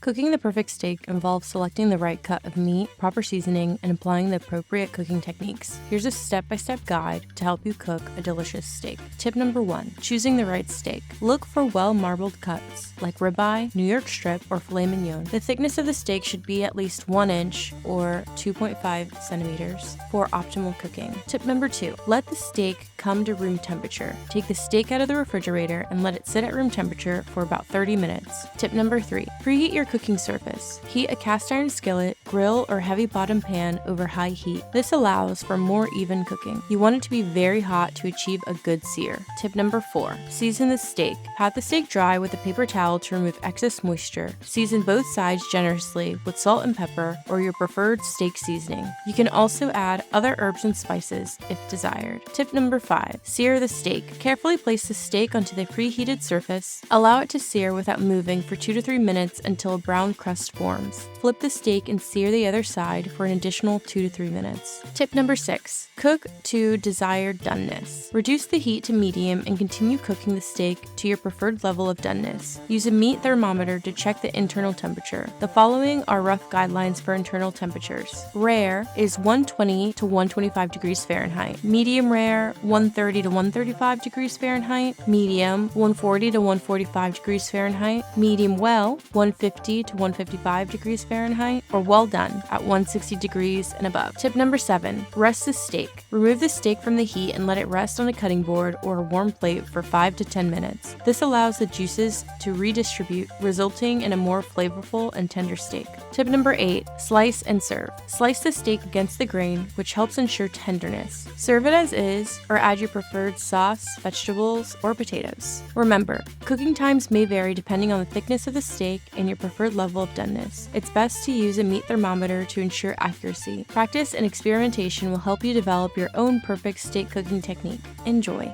Cooking the perfect steak involves selecting the right cut of meat, proper seasoning, and applying the appropriate cooking techniques. Here's a step-by-step guide to help you cook a delicious steak. Tip number 1. Choosing the right steak. Look for well-marbled cuts like ribeye, New York strip, or filet mignon. The thickness of the steak should be at least 1 inch or 2.5 centimeters for optimal cooking. Tip number 2. Let the steak come to room temperature. Take the steak out of the refrigerator and let it sit at room temperature for about 30 minutes. Tip number 3. Preheat your cooking surface. Heat a cast iron skillet, grill, or heavy bottom pan over high heat. This allows for more even cooking. You want it to be very hot to achieve a good sear. Tip number 4. Season the steak. Pat the steak dry with a paper towel to remove excess moisture. Season both sides generously with salt and pepper or your preferred steak seasoning. You can also add other herbs and spices if desired. Tip number 5. Sear the steak. Carefully place the steak onto the preheated surface. Allow it to sear without moving for 2 to 3 minutes until a brown crust forms. Flip the steak and sear the other side for an additional 2 to 3 minutes. Tip number 6. Cook to desired doneness. Reduce the heat to medium and continue cooking the steak to your preferred level of doneness. Use a meat thermometer to check the internal temperature. The following are rough guidelines for internal temperatures. Rare is 120 to 125 degrees Fahrenheit. Medium rare, 130 to 135 degrees Fahrenheit. Medium, 140 to 145 degrees Fahrenheit. Medium well, 150 to 155 degrees Fahrenheit. Or well done at 160 degrees and above. Tip number 7. Rest the steak. Remove the steak from the heat and let it rest on a cutting board or a warm plate for 5 to 10 minutes. This allows the juices to redistribute, resulting in a more flavorful and tender steak. Tip number 8. Slice and serve. Slice the steak against the grain, which helps ensure tenderness. Serve it as is, or add your preferred sauce, vegetables, or potatoes. Remember, cooking times may vary depending on the thickness of the steak and your preferred level of doneness. It's best to use a meat thermometer to ensure accuracy. Practice and experimentation will help you develop your own perfect steak cooking technique. Enjoy!